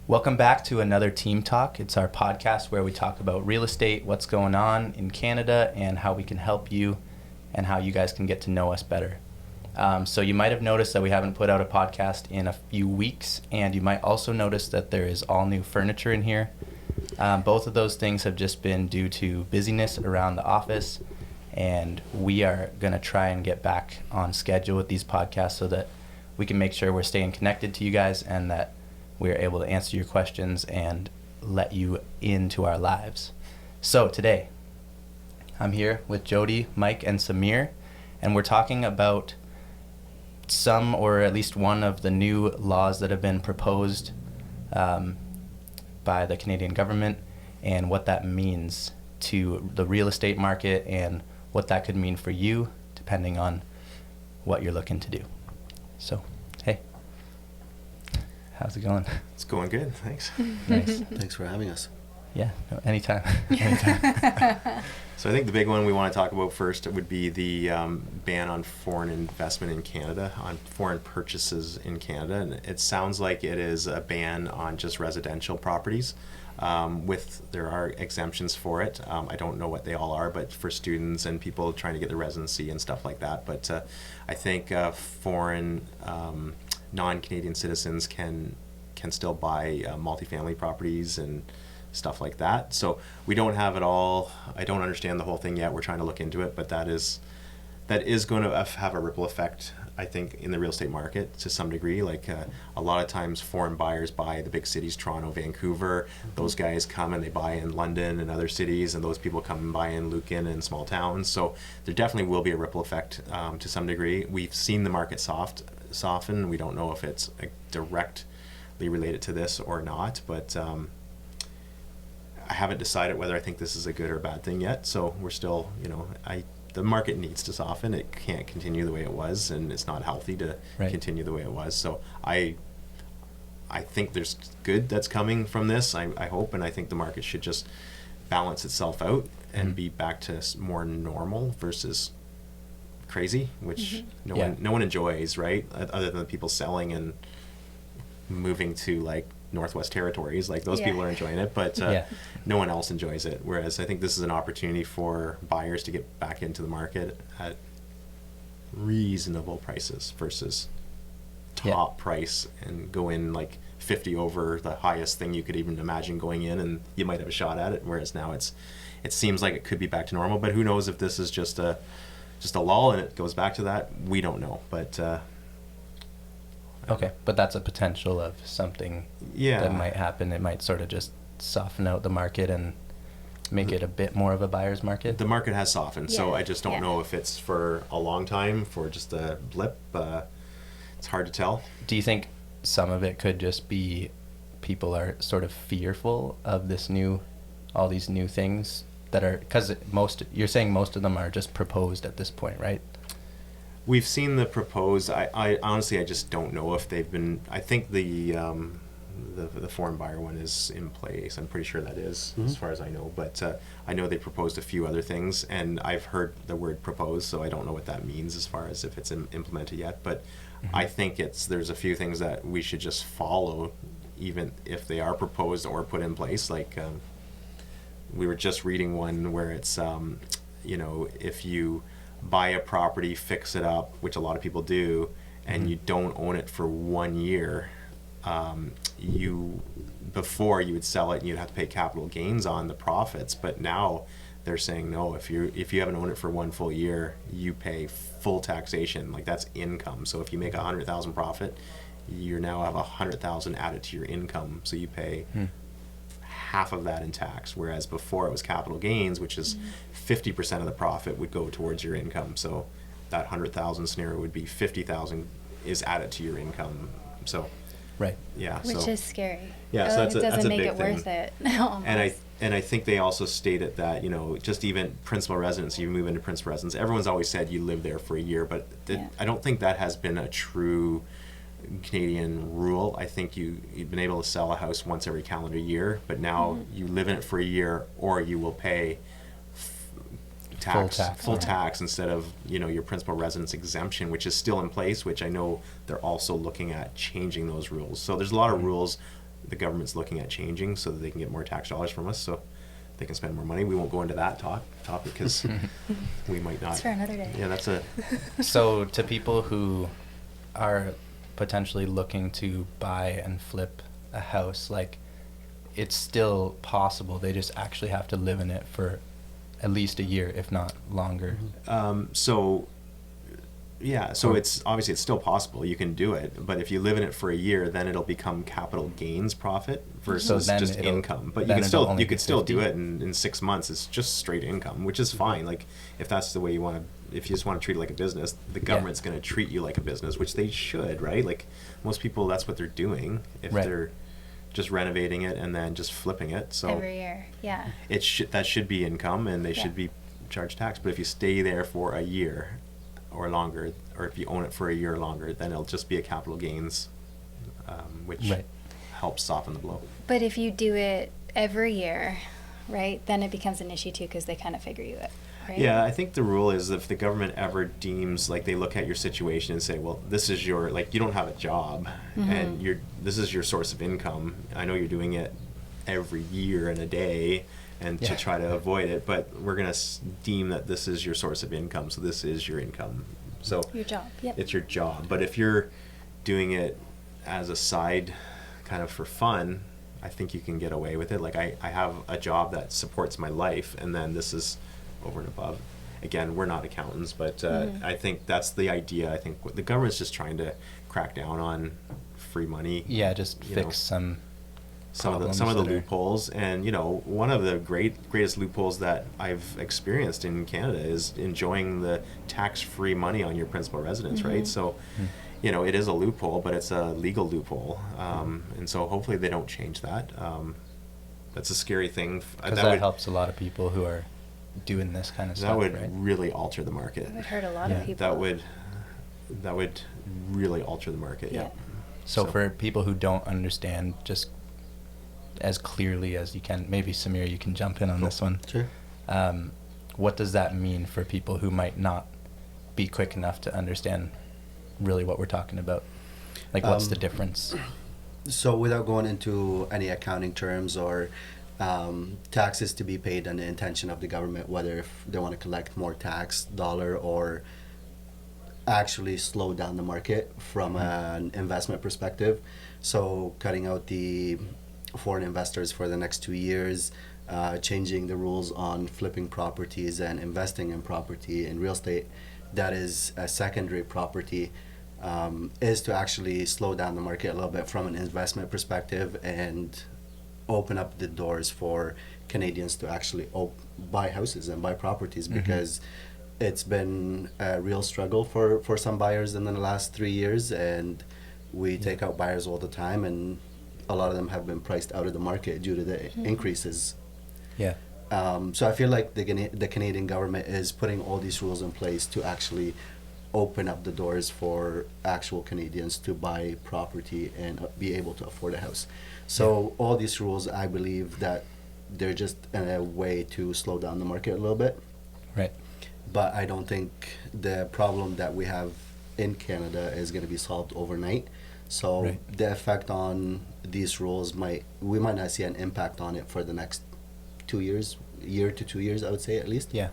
Welcome back to another Team Talk. It's our podcast where we talk about real estate, what's going on in Canada, and how we can help you and how you guys can get to know us better. So you might have noticed that we haven't put out a podcast in a few weeks, and you might also notice that there is all new furniture in here. Both of those things have just been due to busyness around the office, and we are going to try and get back on schedule with these podcasts so that we can make sure we're staying connected to you guys and that we're able to answer your questions and let you into our lives. So today, I'm here with Jody, Mike, and Samir, and we're talking about some or at least one of the new laws that have been proposed by the Canadian government and what that means to the real estate market and what that could mean for you depending on what you're looking to do. So, hey. How's it going? It's going good, thanks. Nice. Thanks for having us. Yeah, no, anytime. So I think the big one we want to talk about first would be the ban on foreign investment in Canada, on foreign purchases in Canada. And it sounds like it is a ban on just residential properties. There are exemptions for it. I don't know what they all are, but for students and people trying to get the residency and stuff like that. But I think foreign non-Canadian citizens can still buy multifamily properties and stuff like that. So we don't have it all. I don't understand the whole thing yet. We're trying to look into it, but that is going to have a ripple effect, I think, in the real estate market to some degree. Like a lot of times foreign buyers buy the big cities, Toronto, Vancouver. Those guys come and they buy in London and other cities, and those people come and buy in Lucan and small towns. So there definitely will be a ripple effect to some degree. We've seen the market soften. We don't know if it's directly related to this or not, but I haven't decided whether I think this is a good or bad thing yet. So we're still, the market needs to soften. It can't continue the way it was, and it's not healthy to continue the way it was. So I think there's good that's coming from this. I hope, and I think the market should just balance itself out and be back to more normal versus crazy, which no one enjoys, right? Other than the people selling and moving to like Northwest Territories, like those people are enjoying it, but no one else enjoys it. Whereas I think this is an opportunity for buyers to get back into the market at reasonable prices versus top price and go in like 50 over the highest thing you could even imagine going in, and you might have a shot at it. Whereas now it seems like it could be back to normal, but who knows if this is just a lull and it goes back to that. We don't know, but okay, but that's a potential of something that might happen. It might sort of just soften out the market and make it a bit more of a buyer's market. The market has softened, so I just don't know if it's for a long time, for just a blip. It's hard to tell. Do you think some of it could just be people are sort of fearful of all these new things that are, because you're saying most of them are just proposed at this point, right? We've seen the proposed. I honestly, I just don't know if they've been. I think the foreign buyer one is in place. I'm pretty sure that is, as far as I know. But I know they proposed a few other things, and I've heard the word proposed, so I don't know what that means as far as if it's implemented yet. But I think there's a few things that we should just follow, even if they are proposed or put in place. Like we were just reading one where it's if you buy a property, fix it up, which a lot of people do, and you don't own it for 1 year, before you would sell it and you'd have to pay capital gains on the profits, but now they're saying no, if you haven't owned it for 1 full year, you pay full taxation. Like, that's income. So if you make $100,000 profit, you now have $100,000 added to your income, so you pay half of that in tax, whereas before it was capital gains, which is 50% of the profit would go towards your income. So that 100,000 scenario would be 50,000 is added to your income. So which is scary. Yeah, so that's it doesn't a make big it thing. worth it. And I think they also stated that, just even principal residence, you move into principal residence, everyone's always said you live there for a year, but I don't think that has been a true Canadian rule. I think you've been able to sell a house once every calendar year, but now you live in it for a year, or you will pay full tax instead of your principal residence exemption, which is still in place, which I know they're also looking at changing those rules. So there's a lot of rules the government's looking at changing so that they can get more tax dollars from us, so they can spend more money. We won't go into that topic because we might not. That's for another day. Yeah, that's a. So to people who are potentially looking to buy and flip a house, like, it's still possible. They just actually have to live in it for at least a year, if not longer. So it's obviously it's still possible. You can do it, but if you live in it for a year, then it'll become capital gains profit versus just income. But you could still do it in 6 months. It's just straight income, which is fine. Like, if that's the way you want to, if you just want to treat it like a business, the government's going to treat you like a business, which they should, right? Like, most people, that's what they're doing if they're just renovating it and then just flipping it. So every year, yeah. That should be income, and they should be charged tax. But if you stay there for a year or longer, or if you own it for a year or longer, then it'll just be a capital gains, which helps soften the blow. But if you do it every year, right, then it becomes an issue too, because they kind of figure you it, right? Yeah, I think the rule is if the government ever deems, like, they look at your situation and say, well, this is your, like, you don't have a job, and this is your source of income. I know you're doing it every year and a day, and to try to avoid it, but we're going to deem that this is your source of income, so this is your income. So your job, it's your job. But if you're doing it as a side, kind of for fun, I think you can get away with it. Like, I have a job that supports my life, and then this is over and above. Again, we're not accountants, but I think that's the idea. I think the government's just trying to crack down on free money. Yeah, just fix some of the loopholes. And, you know, one of the greatest loopholes that I've experienced in Canada is enjoying the tax-free money on your principal residence, right? So, you know, it is a loophole, but it's a legal loophole. And so hopefully they don't change that. That's a scary thing. Because that helps a lot of people who are doing this kind of stuff, that would really alter the market. It would hurt a lot of people. That would really alter the market, yeah. So for people who don't understand, just as clearly as you can, maybe Samir, you can jump in on this one. Sure. What does that mean for people who might not be quick enough to understand really what we're talking about? Like, what's the difference? So without going into any accounting terms or taxes to be paid and the intention of the government, whether if they want to collect more tax dollar or actually slow down the market from an investment perspective. So cutting out the foreign investors for the next 2 years, changing the rules on flipping properties and investing in property in real estate that is a secondary property, is to actually slow down the market a little bit from an investment perspective and open up the doors for Canadians to actually buy houses and buy properties, because it's been a real struggle for some buyers in the last 3 years, and we take out buyers all the time, and a lot of them have been priced out of the market due to the increases. Yeah. So I feel like the Canadian government is putting all these rules in place to actually open up the doors for actual Canadians to buy property and be able to afford a house. So all these rules, I believe that they're just a way to slow down the market a little bit. Right. But I don't think the problem that we have in Canada is going to be solved overnight. So the effect on these rules we might not see an impact on it for the next 2 years, year to 2 years, I would say at least. Yeah.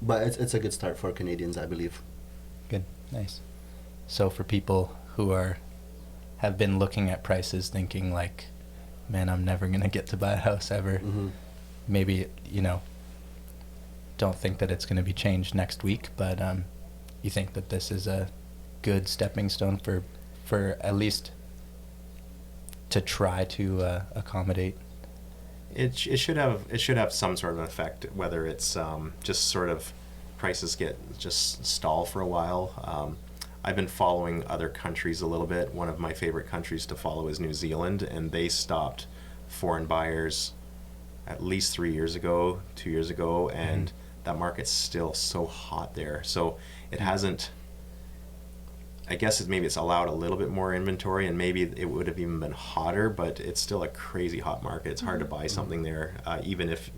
But it's a good start for Canadians, I believe. Good. Nice. So for people who have been looking at prices thinking like, man, I'm never going to get to buy a house ever. Maybe, don't think that it's going to be changed next week, but you think that this is a good stepping stone for at least to try to accommodate. It should have some sort of effect, whether it's just sort of prices just stall for a while. I've been following other countries a little bit. One of my favorite countries to follow is New Zealand, and they stopped foreign buyers at least 3 years ago, 2 years ago, and that market's still so hot there. So it hasn't, I guess maybe it's allowed a little bit more inventory, and maybe it would have even been hotter, but it's still a crazy hot market. It's hard to buy something there, even if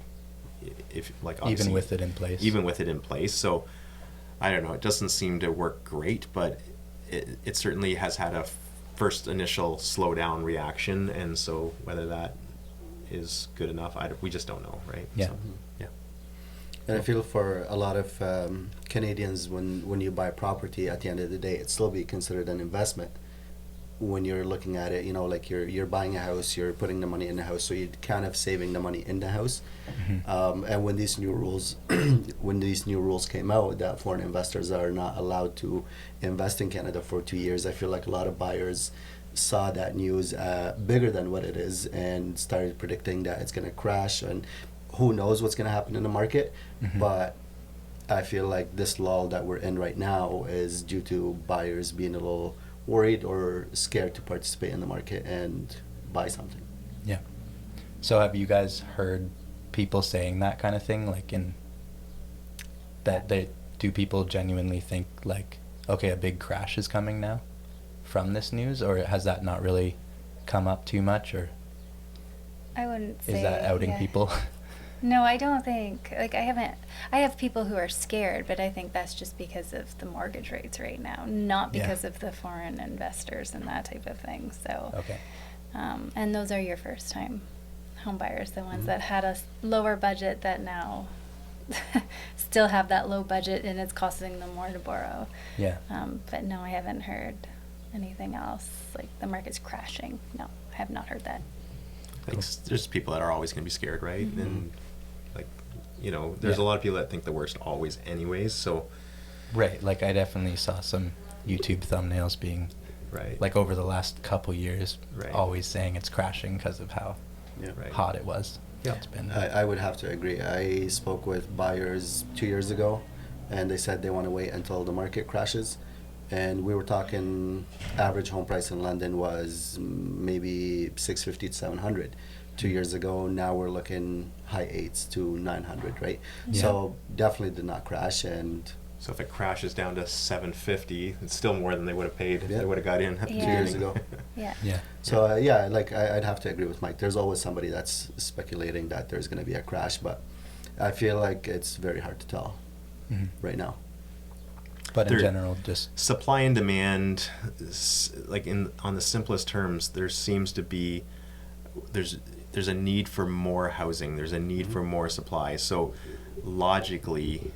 like even with it in place. Even with it in place. So I don't know. It doesn't seem to work great, but it certainly has had first initial slowdown reaction, and so whether that is good enough, we just don't know, right? Yeah. So, yeah. And I feel for a lot of Canadians, when you buy property, at the end of the day, it still be considered an investment. When you're looking at it, like you're buying a house, you're putting the money in the house, so you're kind of saving the money in the house. And when these new rules, came out that foreign investors are not allowed to invest in Canada for 2 years, I feel like a lot of buyers saw that news bigger than what it is and started predicting that it's going to crash, and who knows what's going to happen in the market. But I feel like this lull that we're in right now is due to buyers being a little worried or scared to participate in the market and buy something. Yeah. So have you guys heard people saying that kind of thing, like do people genuinely think like, okay, a big crash is coming now from this news, or has that not really come up too much, or I wouldn't say. is that outing yeah. people? No, I don't think, like, I have people who are scared, but I think that's just because of the mortgage rates right now, not because of the foreign investors and that type of thing, so. Okay. And those are your first time home buyers, the ones that had a lower budget that now still have that low budget and it's costing them more to borrow. Yeah. But no, I haven't heard anything else, like the market's crashing. No, I have not heard that. Like, there's people that are always going to be scared, right? And like, there's a lot of people that think the worst always anyways, so. Right, like I definitely saw some YouTube thumbnails being, right, like over the last couple years, right, always saying it's crashing because of how hot it was. Yeah. It's been. I would have to agree. I spoke with buyers 2 years ago, and they said they want to wait until the market crashes. And we were talking average home price in London was maybe 650 to 700. 2 years ago, now we're looking high 8s to 900, right? Yeah. So definitely did not crash. And so if it crashes down to 750, it's still more than they would have paid if they would have got in at the 2 years ago. Yeah. Yeah. So I'd have to agree with Mike. There's always somebody that's speculating that there's going to be a crash, but I feel like it's very hard to tell right now. But in general, just supply and demand, like on the simplest terms, there seems to be there's a need for more housing. There's a need for more supply. So logically,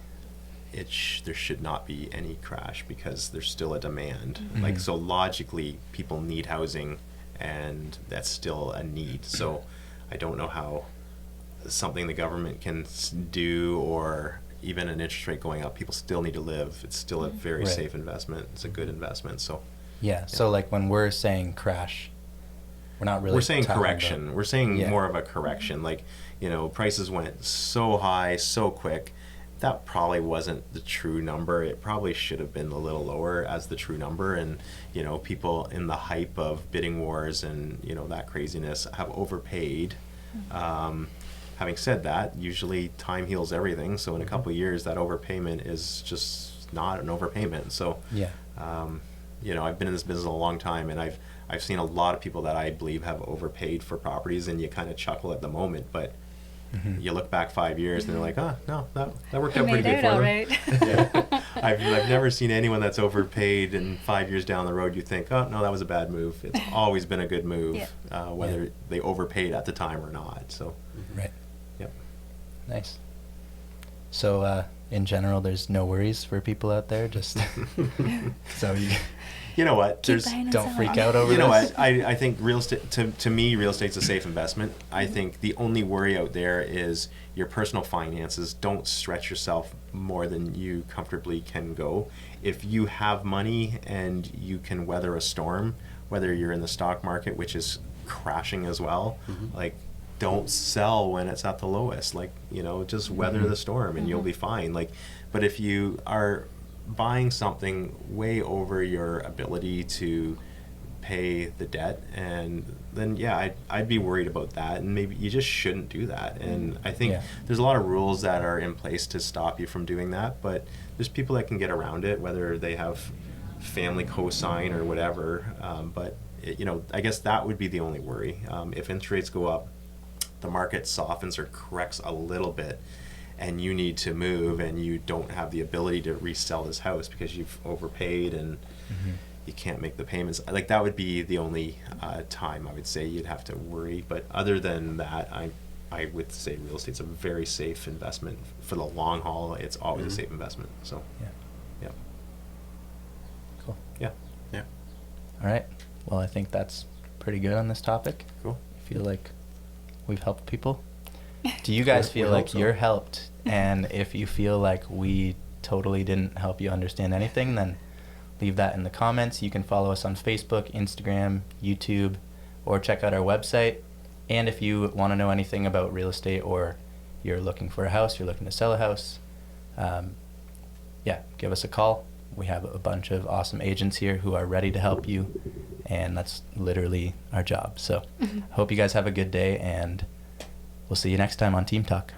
there should not be any crash because there's still a demand. Like, so logically, people need housing, and that's still a need. So I don't know how something the government can do, or even an interest rate going up, people still need to live. It's still a very safe investment. It's a good investment. So so like when we're saying crash, we're not really. We're saying talking correction. about, we're saying more of a correction. Like, prices went so high so quick. That probably wasn't the true number. It probably should have been a little lower as the true number. And people in the hype of bidding wars and that craziness have overpaid. Having said that, usually time heals everything. So in a couple of years, that overpayment is just not an overpayment. So, I've been in this business a long time, and I've seen a lot of people that I believe have overpaid for properties, and you kind of chuckle at the moment, but you look back 5 years and they're like, no, that worked out pretty good for them. Right. I've never seen anyone that's overpaid, and 5 years down the road you think, oh no, that was a bad move. It's always been a good move, whether they overpaid at the time or not. So. Right. Yep. Nice. So in general, there's no worries for people out there. Just so you know what? Don't freak out over. You know what? I think real estate. To me, real estate's a safe investment. I think the only worry out there is your personal finances. Don't stretch yourself more than you comfortably can go. If you have money and you can weather a storm, whether you're in the stock market, which is crashing as well, like, don't sell when it's at the lowest. Like, just weather the storm and you'll be fine. Like, but if you are buying something way over your ability to pay the debt, and then I'd be worried about that, and maybe you just shouldn't do that. And I think there's a lot of rules that are in place to stop you from doing that, but there's people that can get around it, whether they have family cosign or whatever. But I guess that would be the only worry. If interest rates go up, the market softens or corrects a little bit, and you need to move, and you don't have the ability to resell this house because you've overpaid, and you can't make the payments. Like that would be the only time I would say you'd have to worry. But other than that, I would say real estate's a very safe investment for the long haul. It's always a safe investment. So Yeah. yeah, Cool. yeah, Yeah. All right. Well, I think that's pretty good on this topic. cool. I feel like we've helped people. Do you guys We feel hope like so. you're helped? And if you feel like we totally didn't help you understand anything, then leave that in the comments. You can follow us on Facebook, Instagram, YouTube, or check out our website. And if you want to know anything about real estate, or you're looking for a house, you're looking to sell a house, yeah, give us a call. We have a bunch of awesome agents here who are ready to help you, and that's literally our job. So hope you guys have a good day, and we'll see you next time on Team Talk.